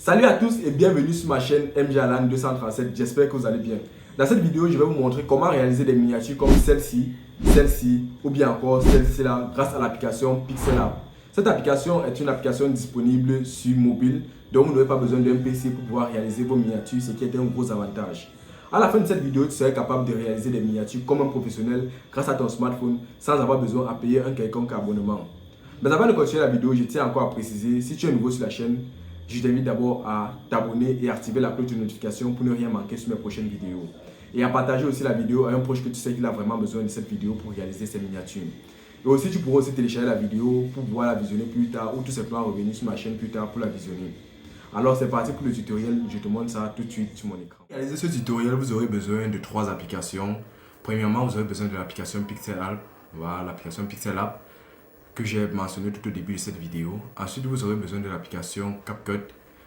Salut à tous et bienvenue sur ma chaîne MJ Alan 237, j'espère que vous allez bien. Dans cette vidéo, je vais vous montrer comment réaliser des miniatures comme celle-ci ou bien encore celle-ci là grâce à l'application Pixellab. Cette application est une application disponible sur mobile, donc vous n'avez pas besoin d'un PC pour pouvoir réaliser vos miniatures, ce qui est un gros avantage. À la fin de cette vidéo, tu seras capable de réaliser des miniatures comme un professionnel grâce à ton smartphone sans avoir besoin à payer un quelconque abonnement. Mais avant de continuer la vidéo, je tiens encore à préciser, si tu es nouveau sur la chaîne, je t'invite d'abord à t'abonner et activer la cloche de notification pour ne rien manquer sur mes prochaines vidéos. Et à partager aussi la vidéo à un proche que tu sais qu'il a vraiment besoin de cette vidéo pour réaliser ses miniatures. Et aussi, tu pourras aussi télécharger la vidéo pour pouvoir la visionner plus tard ou tout simplement revenir sur ma chaîne plus tard pour la visionner. Alors c'est parti pour le tutoriel, je te montre ça tout de suite sur mon écran. Pour réaliser ce tutoriel, vous aurez besoin de 3 applications. Premièrement, vous aurez besoin de l'application Pixellab, voilà l'application Pixellab que j'ai mentionné tout au début de cette vidéo. Ensuite, vous aurez besoin de l'application CapCut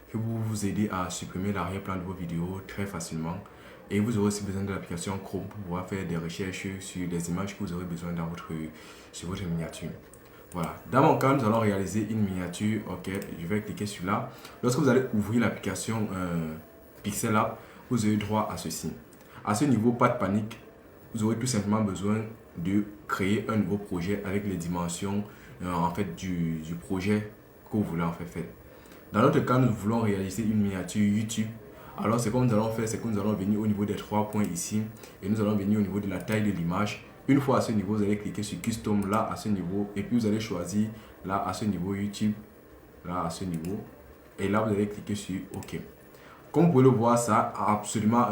qui va vous aider à supprimer l'arrière-plan de vos vidéos très facilement. Et vous aurez aussi besoin de l'application Chrome pour pouvoir faire des recherches sur les images que vous aurez besoin sur votre miniature. Voilà, dans mon cas, nous allons réaliser une miniature. Ok, je vais cliquer sur là. Lorsque vous allez ouvrir l'application Pixellab, vous aurez droit à ceci. À ce niveau, pas de panique. Vous aurez tout simplement besoin de créer un nouveau projet avec les dimensions en fait du projet que vous voulez en fait faire. Dans notre cas, nous voulons réaliser une miniature YouTube. Alors, ce que nous allons faire, c'est que nous allons venir au niveau des 3 points ici et nous allons venir au niveau de la taille de l'image. Une fois à ce niveau, vous allez cliquer sur Custom là à ce niveau et puis vous allez choisir là à ce niveau YouTube, là à ce niveau et là vous allez cliquer sur OK. Comme vous pouvez le voir, ça a absolument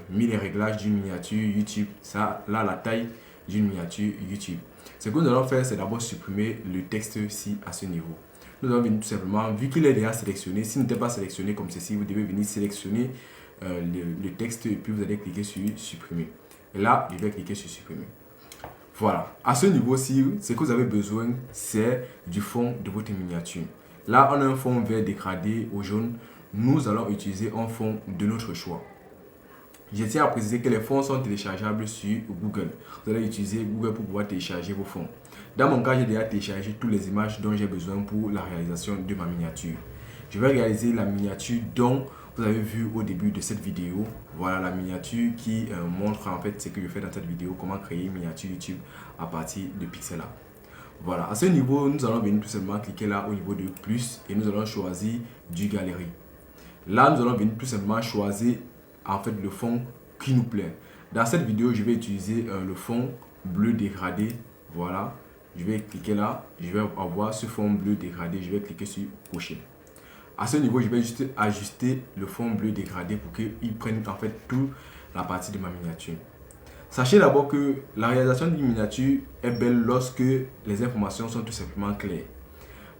mis les réglages d'une miniature YouTube. Ça, là, la taille d'une miniature YouTube. Ce que nous allons faire, c'est d'abord supprimer le texte-ci à ce niveau. Nous allons venir tout simplement, vu qu'il est déjà sélectionné, s'il n'était pas sélectionné comme ceci, vous devez venir sélectionner le texte et puis vous allez cliquer sur supprimer. Et là, je vais cliquer sur supprimer. Voilà. À ce niveau-ci, ce que vous avez besoin, c'est du fond de votre miniature. Là, on a un fond vert dégradé au jaune. Nous allons utiliser un fond de notre choix. Je tiens à préciser que les fonds sont téléchargeables sur Google. Vous allez utiliser Google pour pouvoir télécharger vos fonds. Dans mon cas, j'ai déjà téléchargé toutes les images dont j'ai besoin pour la réalisation de ma miniature. Je vais réaliser la miniature dont vous avez vu au début de cette vidéo. Voilà la miniature qui montre en fait ce que je fais dans cette vidéo, comment créer une miniature YouTube à partir de Pixellab. Voilà, à ce niveau, nous allons venir tout simplement cliquer là au niveau de plus et nous allons choisir du galerie. Là, nous allons venir tout simplement choisir en fait le fond qui nous plaît. Dans cette vidéo, je vais utiliser le fond bleu dégradé. Voilà, je vais cliquer là, je vais avoir ce fond bleu dégradé, je vais cliquer sur cocher. À ce niveau, je vais juste ajuster le fond bleu dégradé pour qu'il prenne en fait toute la partie de ma miniature. Sachez d'abord que la réalisation d'une miniature est belle lorsque les informations sont tout simplement claires.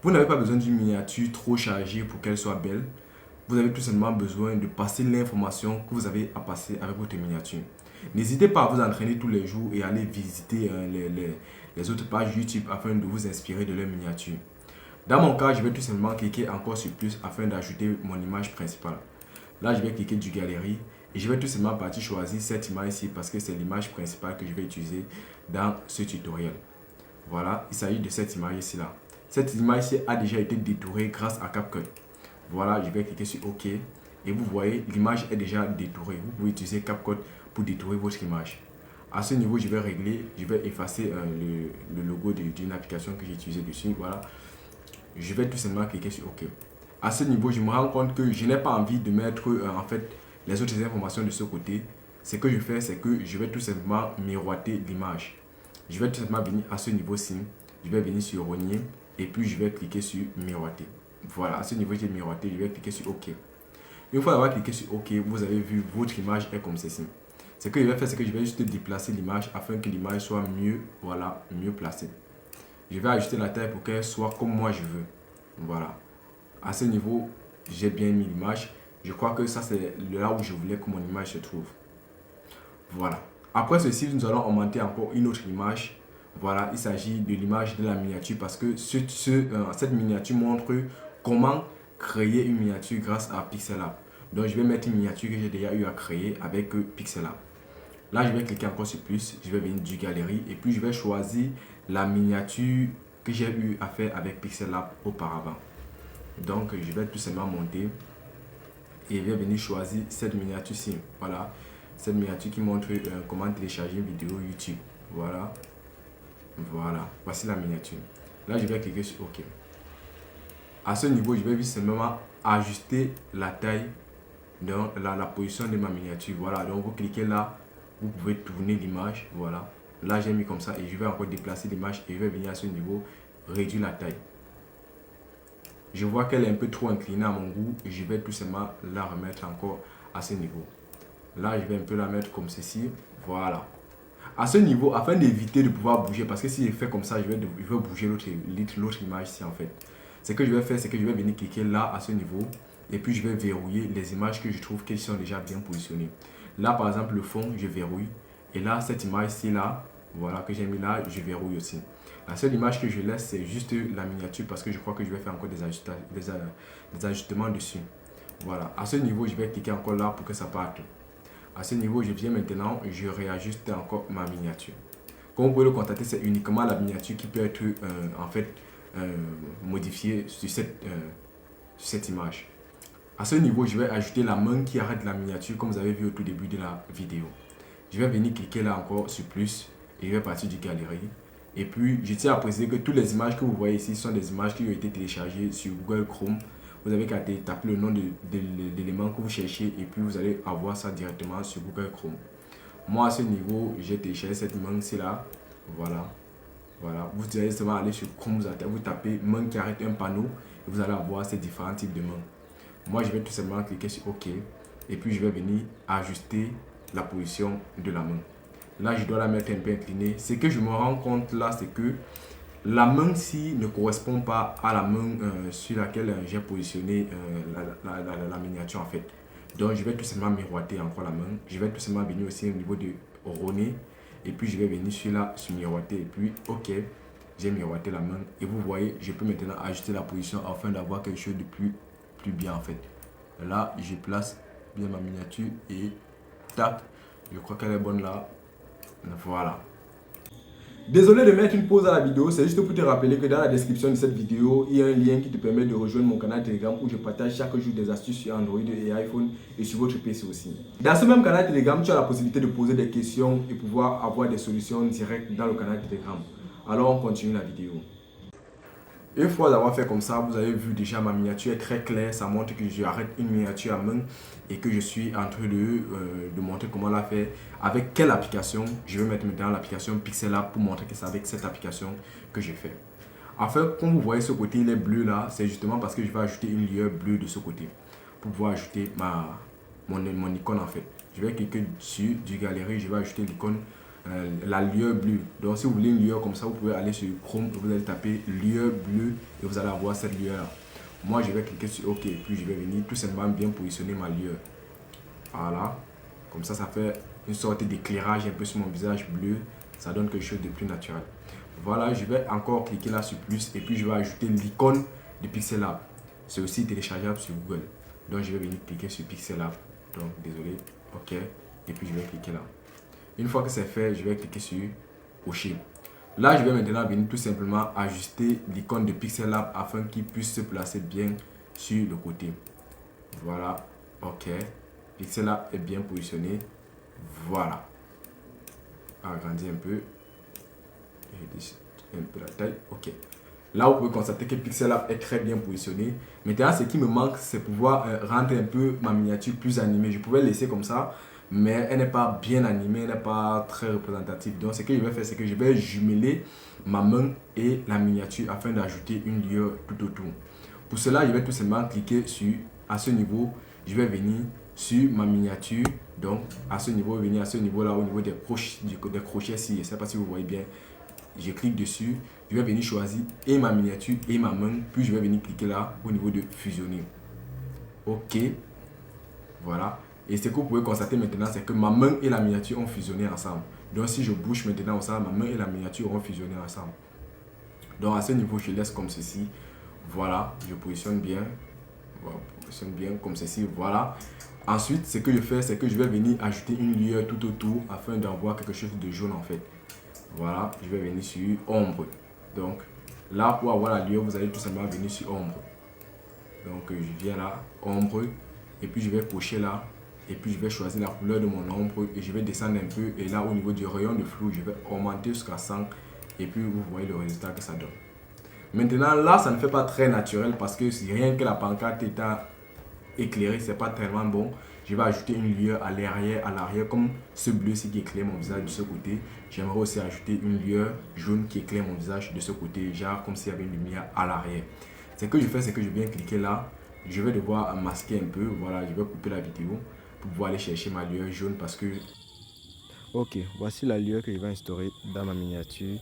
Vous n'avez pas besoin d'une miniature trop chargée pour qu'elle soit belle. Vous avez tout simplement besoin de passer l'information que vous avez à passer avec votre miniature. N'hésitez pas à vous entraîner tous les jours et aller visiter les autres pages YouTube afin de vous inspirer de leurs miniatures. Dans mon cas, je vais tout simplement cliquer encore sur plus afin d'ajouter mon image principale. Là, je vais cliquer du galerie et je vais tout simplement partir choisir cette image ici parce que c'est l'image principale que je vais utiliser dans ce tutoriel. Voilà, il s'agit de cette image ici là. Cette image ici a déjà été détourée grâce à CapCut. Voilà, je vais cliquer sur OK et vous voyez, l'image est déjà détourée. Vous pouvez utiliser CapCut pour détourer votre image. À ce niveau, je vais régler, je vais effacer le logo d'une application que j'ai utilisé dessus. Voilà, je vais tout simplement cliquer sur OK. À ce niveau, je me rends compte que je n'ai pas envie de mettre en fait les autres informations de ce côté. Ce que je fais, c'est que je vais tout simplement miroiter l'image. Je vais tout simplement venir à ce niveau-ci. Je vais venir sur renier et puis je vais cliquer sur miroiter. Voilà, à ce niveau, j'ai miroité, je vais cliquer sur OK. Une fois avoir cliqué sur OK, vous avez vu, votre image est comme ceci. Ce que je vais faire, c'est que je vais juste déplacer l'image afin que l'image soit mieux, voilà, mieux placée. Je vais ajuster la taille pour qu'elle soit comme moi je veux. Voilà. À ce niveau, j'ai bien mis l'image. Je crois que ça, c'est là où je voulais que mon image se trouve. Voilà. Après ceci, nous allons augmenter encore une autre image. Voilà, il s'agit de l'image de la miniature parce que cette miniature montre comment créer une miniature grâce à Pixellab. Donc, je vais mettre une miniature que j'ai déjà eu à créer avec Pixellab. Là, je vais cliquer encore sur plus. Je vais venir du galerie et puis je vais choisir la miniature que j'ai eu à faire avec Pixellab auparavant. Donc je vais tout simplement monter et je vais venir choisir cette miniature-ci. Voilà, cette miniature qui montre comment télécharger une vidéo YouTube. Voilà, voici la miniature. Là, je vais cliquer sur OK. À ce niveau, je vais juste simplement ajuster la taille, donc la position de ma miniature. Voilà, donc vous cliquez là, vous pouvez tourner l'image. Voilà, là j'ai mis comme ça et je vais encore déplacer l'image et je vais venir à ce niveau, réduire la taille. Je vois qu'elle est un peu trop inclinée à mon goût et je vais tout simplement la remettre encore à ce niveau. Là, je vais un peu la mettre comme ceci. Voilà. À ce niveau, afin d'éviter de pouvoir bouger, parce que si je fais comme ça, je vais bouger l'autre image ici en fait. Ce que je vais faire, c'est que je vais venir cliquer là à ce niveau et puis je vais verrouiller les images que je trouve qu'elles sont déjà bien positionnées. Là, par exemple, le fond, je verrouille. Et là, cette image-ci, là, voilà, que j'ai mis là, je verrouille aussi. La seule image que je laisse, c'est juste la miniature parce que je crois que je vais faire encore des ajustements dessus. Voilà, à ce niveau, je vais cliquer encore là pour que ça parte. À ce niveau, je viens maintenant, je réajuste encore ma miniature. Comme vous pouvez le constater, c'est uniquement la miniature qui peut être en fait modifiée sur cette image. À ce niveau, je vais ajouter la main qui arrête la miniature comme vous avez vu au tout début de la vidéo. Je vais venir cliquer là encore sur plus et je vais partir du galerie. Et puis, je tiens à préciser que toutes les images que vous voyez ici sont des images qui ont été téléchargées sur Google Chrome. Vous avez qu'à taper le nom de l'élément que vous cherchez et puis vous allez avoir ça directement sur Google Chrome. Moi, à ce niveau, j'ai téléchargé cette main-ci là. Voilà. Voilà. Vous allez seulement aller sur Chrome, vous tapez main qui arrête un panneau et vous allez avoir ces différents types de mains. Moi, je vais tout simplement cliquer sur OK et puis je vais venir ajuster la position de la main. Là, je dois la mettre un peu inclinée. Ce que je me rends compte là, c'est que la main-ci ne correspond pas à la main sur laquelle j'ai positionné la miniature en fait. Donc, je vais tout simplement miroiter encore la main. Je vais tout simplement venir aussi au niveau de René. Et puis, je vais venir sur miroiter. Et puis, OK, j'ai miroité la main. Et vous voyez, je peux maintenant ajuster la position afin d'avoir quelque chose de plus bien en fait. Là, je place bien ma miniature et tac, je crois qu'elle est bonne là. Voilà. Désolé de mettre une pause à la vidéo, c'est juste pour te rappeler que dans la description de cette vidéo, il y a un lien qui te permet de rejoindre mon canal Telegram où je partage chaque jour des astuces sur Android et iPhone et sur votre PC aussi. Dans ce même canal Telegram, tu as la possibilité de poser des questions et pouvoir avoir des solutions directes dans le canal Telegram. Alors on continue la vidéo. Une fois d'avoir fait comme ça, vous avez vu déjà ma miniature est très claire. Ça montre que je arrête une miniature à main et que je suis en train de montrer comment la faire. Avec quelle application? Je vais mettre maintenant l'application Pixellab pour montrer que c'est avec cette application que je fais. Enfin, comme vous voyez ce côté, il est bleu là. C'est justement parce que je vais ajouter une lueur bleue de ce côté pour pouvoir ajouter mon icône en fait. Je vais cliquer sur du galerie, je vais ajouter l'icône. La lueur bleue. Donc si vous voulez une lueur comme ça, vous pouvez aller sur Chrome, vous allez taper lueur bleue et vous allez avoir cette lueur là. Moi je vais cliquer sur OK, puis je vais venir tout simplement bien positionner ma lueur. Voilà, comme ça fait une sorte d'éclairage un peu sur mon visage bleu, ça donne quelque chose de plus naturel. Voilà, je vais encore cliquer là sur plus et puis je vais ajouter l'icône de Pixellab. C'est aussi téléchargeable sur Google. Donc je vais venir cliquer sur Pixellab. Donc désolé, OK, et puis je vais cliquer là. Une fois que c'est fait, je vais cliquer sur cocher. Là, je vais maintenant venir tout simplement ajuster l'icône de Pixellab afin qu'il puisse se placer bien sur le côté. Voilà, OK. Pixellab est bien positionné. Voilà. Agrandir un peu. Un peu la taille. OK. Là, vous pouvez constater que Pixellab est très bien positionné. Maintenant, ce qui me manque, c'est pouvoir rendre un peu ma miniature plus animée. Je pouvais laisser comme ça, mais elle n'est pas bien animée, elle n'est pas très représentative. Donc ce que je vais faire, c'est que je vais jumeler ma main et la miniature afin d'ajouter une lueur tout autour. Pour cela, je vais tout simplement cliquer sur, à ce niveau, je vais venir sur ma miniature. Donc à ce niveau, venir à ce niveau là, au niveau des crochets, si je ne sais pas si vous voyez bien, je clique dessus, je vais venir choisir et ma miniature et ma main, puis je vais venir cliquer là au niveau de fusionner. OK, voilà. Et ce que vous pouvez constater maintenant, c'est que ma main et la miniature ont fusionné ensemble. Donc si je bouge maintenant ensemble, ma main et la miniature auront fusionné ensemble. Donc à ce niveau, je laisse comme ceci. Voilà, je positionne bien. Voilà, je positionne bien comme ceci. Voilà. Ensuite, ce que je fais, c'est que je vais venir ajouter une lueur tout autour afin d'avoir quelque chose de jaune en fait. Voilà, je vais venir sur ombre. Donc là, pour avoir la lueur, vous allez tout simplement venir sur ombre. Donc je viens là, ombre, et puis je vais cocher là, et puis je vais choisir la couleur de mon ombre et je vais descendre un peu, et là au niveau du rayon de flou, je vais augmenter jusqu'à 100, et puis vous voyez le résultat que ça donne. Maintenant là, ça ne fait pas très naturel parce que si rien que la pancarte est éclairée, c'est pas tellement bon. Je vais ajouter une lueur à l'arrière, comme ce bleu-ci qui éclaire mon visage de ce côté. J'aimerais aussi ajouter une lueur jaune qui éclaire mon visage de ce côté, genre comme s'il y avait une lumière à l'arrière. Ce que je fais, c'est que je viens cliquer là. Je vais devoir masquer un peu. Voilà, je vais couper la vidéo pour pouvoir aller chercher ma lueur jaune parce que... Ok, voici la lueur que je vais instaurer dans ma miniature.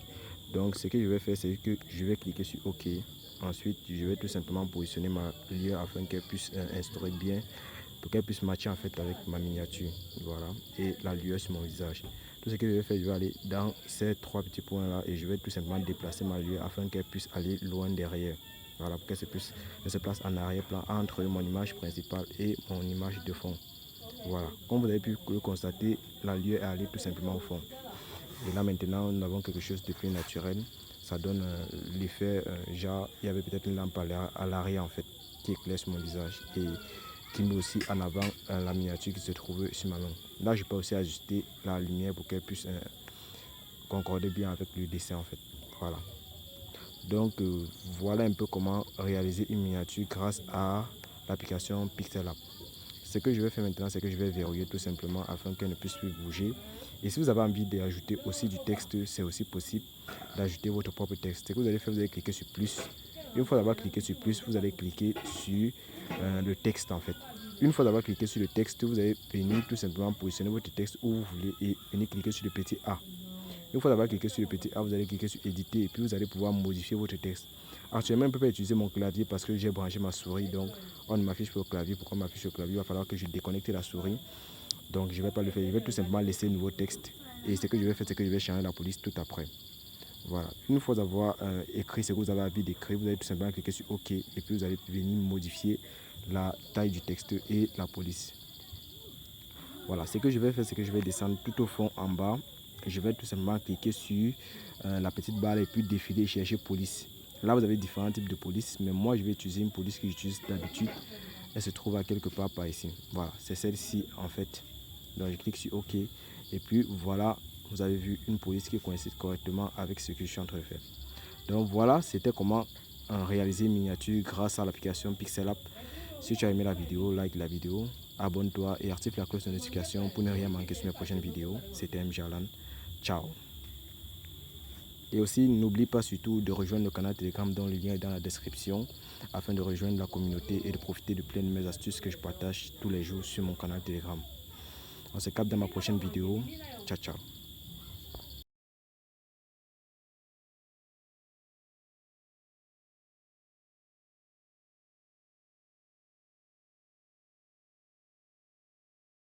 Donc ce que je vais faire, c'est que je vais cliquer sur OK. Ensuite, je vais tout simplement positionner ma lueur afin qu'elle puisse instaurer bien, pour qu'elle puisse matcher en fait avec ma miniature. Voilà, et la lueur sur mon visage. Tout ce que je vais faire, je vais aller dans ces 3 petits points là et je vais tout simplement déplacer ma lueur afin qu'elle puisse aller loin derrière. Voilà, pour qu'elle se place en arrière-plan entre mon image principale et mon image de fond. Voilà, comme vous avez pu le constater, la lueur est allée tout simplement au fond. Et là maintenant, nous avons quelque chose de plus naturel. Ça donne l'effet, genre, il y avait peut-être une lampe à l'arrière en fait, qui éclaire sur mon visage et qui met aussi en avant la miniature qui se trouve sur ma main. Là, je peux aussi ajuster la lumière pour qu'elle puisse concorder bien avec le dessin en fait. Voilà. Donc, voilà un peu comment réaliser une miniature grâce à l'application Pixel App. Ce que je vais faire maintenant, c'est que je vais verrouiller tout simplement afin qu'elle ne puisse plus bouger. Et si vous avez envie d'ajouter aussi du texte, c'est aussi possible d'ajouter votre propre texte. Ce que vous allez faire, vous allez cliquer sur plus. Une fois d'avoir cliqué sur plus, vous allez cliquer sur le texte en fait. Une fois d'avoir cliqué sur le texte, vous allez venir tout simplement positionner votre texte où vous voulez et venir cliquer sur le petit A. Une fois d'avoir cliqué sur le petit A, vous allez cliquer sur éditer et puis vous allez pouvoir modifier votre texte. Actuellement, je ne peux pas utiliser mon clavier parce que j'ai branché ma souris, donc on ne m'affiche pas au clavier. Pourquoi on m'affiche au clavier? Il va falloir que je déconnecte la souris. Donc je ne vais pas le faire, je vais tout simplement laisser le nouveau texte. Et ce que je vais faire, c'est que je vais changer la police tout après. Voilà. Une fois d'avoir écrit ce que vous avez envie d'écrire, vous allez tout simplement cliquer sur OK et puis vous allez venir modifier la taille du texte et la police. Voilà, ce que je vais faire, c'est que je vais descendre tout au fond en bas. Je vais tout simplement cliquer sur la petite barre et puis défiler et chercher police. Là, vous avez différents types de police, mais moi, je vais utiliser une police que j'utilise d'habitude. Elle se trouve à quelque part par ici. Voilà, c'est celle-ci en fait. Donc, je clique sur OK. Et puis, voilà, vous avez vu une police qui coïncide correctement avec ce que je suis en train de faire. Donc, voilà, c'était comment réaliser une miniature grâce à l'application Pixel App. Si tu as aimé la vidéo, like la vidéo, abonne-toi et active la cloche de notification pour ne rien manquer sur mes prochaines vidéos. C'était MJ Alan. Ciao. Et aussi, n'oublie pas surtout de rejoindre le canal Telegram dont le lien est dans la description afin de rejoindre la communauté et de profiter de plein de mes astuces que je partage tous les jours sur mon canal Telegram. On se capte dans ma prochaine vidéo. Ciao, ciao.